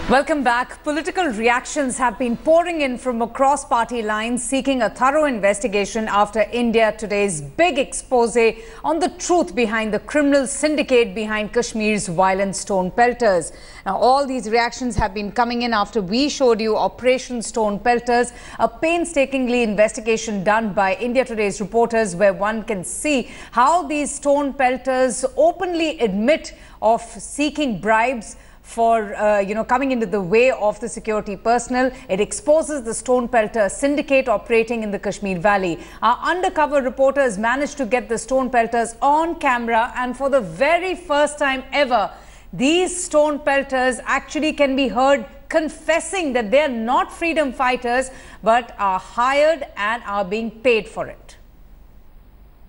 Welcome back. Political reactions have been pouring in from across party lines seeking a thorough investigation after India Today's big expose on the truth behind the criminal syndicate behind Kashmir's violent stone pelters. Now, all these reactions have been coming in after we showed you Operation Stone Pelters, a painstakingly investigation done by India Today's reporters where one can see how these stone pelters openly admit of seeking bribes for, coming into the way of the security personnel. It exposes the stone pelter syndicate operating in the Kashmir Valley. Our undercover reporters managed to get the stone pelters on camera, and for the very first time ever, these stone pelters actually can be heard confessing that they are not freedom fighters but are hired and are being paid for it.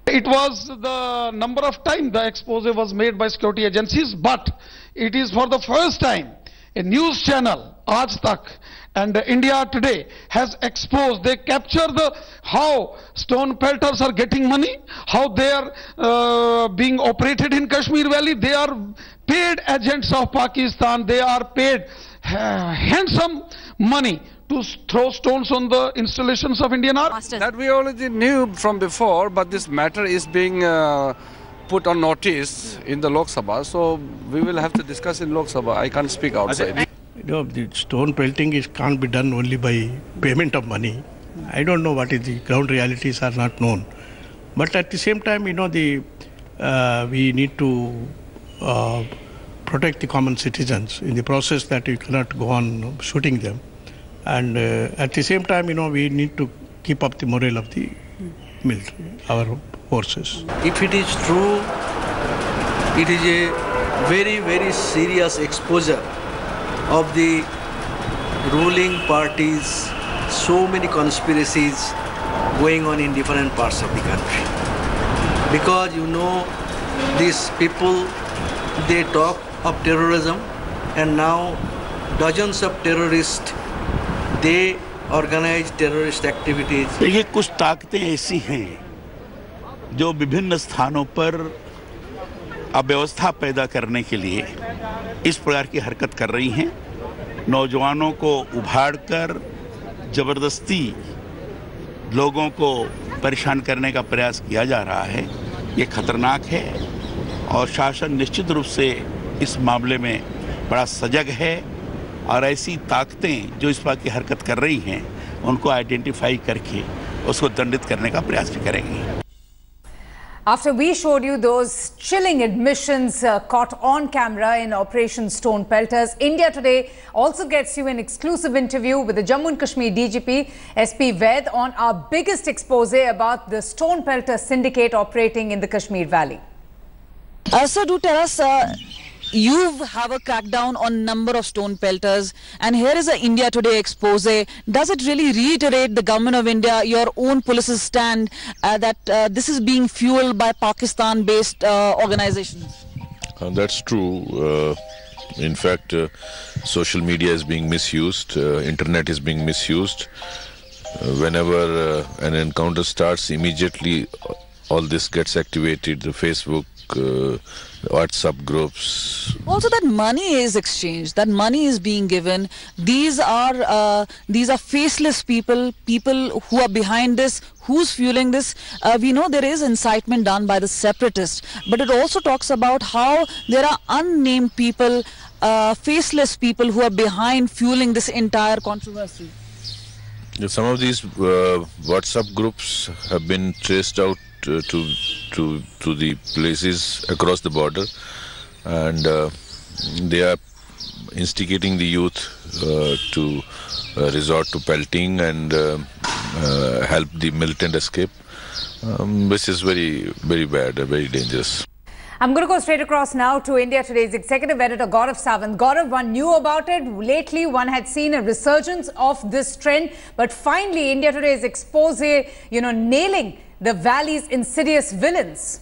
It was the number of times the expose was made by security agencies, but it is for the first time a news channel, Aaj Tak, and India Today has exposed, they capture how stone pelters are getting money, how they are being operated in Kashmir Valley. They are paid agents of Pakistan, they are paid handsome money to throw stones on the installations of Indian Army. That we already knew from before, but this matter is being put on notice in the Lok Sabha, so we will have to discuss in Lok Sabha. I can't speak outside. The stone pelting can't be done only by payment of money. I don't know what is the ground realities are not known. But at the same time, we need to protect the common citizens in the process that you cannot go on shooting them. And at the same time, we need to keep up the morale of the military, our forces. If it is true, it is a very, very serious exposure of the ruling parties, so many conspiracies going on in different parts of the country. Because these people, they talk of terrorism, and now dozens of terrorists, they organize terrorist activities. देखिए, कुछ ताकतें ऐसी हैं जो विभिन्न स्थानों पर अव्यवस्था पैदा करने के लिए इस प्रकार की हरकत कर रही हैं। नौजवानों को उभाड़कर जबरदस्ती लोगों को परेशान करने का प्रयास किया जा रहा है। ये खतरनाक है और शासन निश्चित रूप से इस मामले में बड़ा सजग है और ऐसी ताकतें जो इस बात की हरकत कर रही हैं उनको आइडेंटिफाई करके उसको दंडित करने का प्रयास भी करेंगे। After we showed you those chilling admissions caught on camera in Operation Stone Pelters, India Today also gets you an exclusive interview with the Jammu and Kashmir DGP, SP Vaid, on our biggest expose about the stone pelter syndicate operating in the Kashmir Valley. So do tell us, you have a crackdown on number of stone pelters, and here is an India Today expose. Does it really reiterate the government of India, your own police's stand, that this is being fueled by Pakistan-based organizations? That's true. In fact, social media is being misused, internet is being misused. Whenever an encounter starts, immediately all this gets activated, the Facebook, WhatsApp groups. Also, that money is exchanged, that money is being given. These are faceless people who are behind this. Who's fueling this? We know there is incitement done by the separatists, but it also talks about how there are unnamed people, faceless people who are behind fueling this entire controversy. Some of these WhatsApp groups have been traced out to the places across the border, and they are instigating the youth to resort to pelting and help the militant escape, which is very, very bad, very dangerous. I'm going to go straight across now to India Today's executive editor Gaurav Sawant. Gaurav, one knew about it. Lately, one had seen a resurgence of this trend, but finally, India Today's expose, nailing the valley's insidious villains.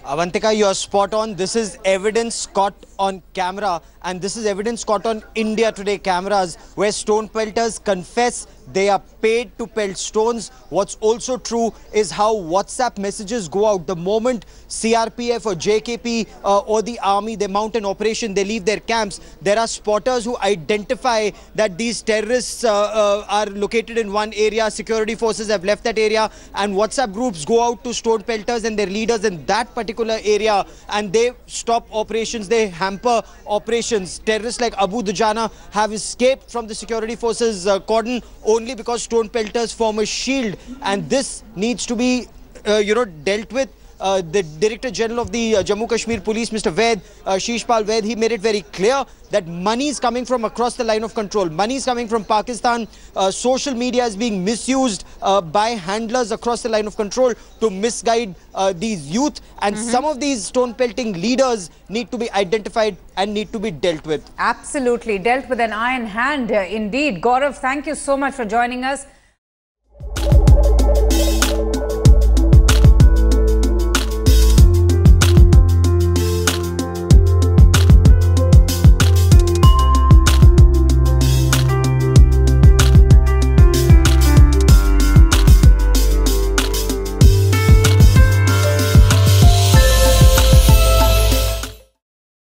Avantika, you are spot on. This is evidence caught on camera, and this is evidence caught on India Today cameras where stone pelters confess they are paid to pelt stones. What's also true is how WhatsApp messages go out. The moment CRPF or JKP or the army, they mount an operation, they leave their camps, there are spotters who identify that these terrorists are located in one area, security forces have left that area, and WhatsApp groups go out to stone pelters and their leaders in that particular area, and they stop operations, they hamper operations. Terrorists like Abu Dujana have escaped from the security forces cordon only because stone pelters form a shield, and this needs to be dealt with. The Director General of the Jammu Kashmir Police, Mr. Vaid, Shishpal Vaid, he made it very clear that money is coming from across the line of control. Money is coming from Pakistan. Social media is being misused by handlers across the line of control to misguide these youth. And some of these stone pelting leaders need to be identified and need to be dealt with. Absolutely. Dealt with an iron hand, indeed. Gaurav, thank you so much for joining us.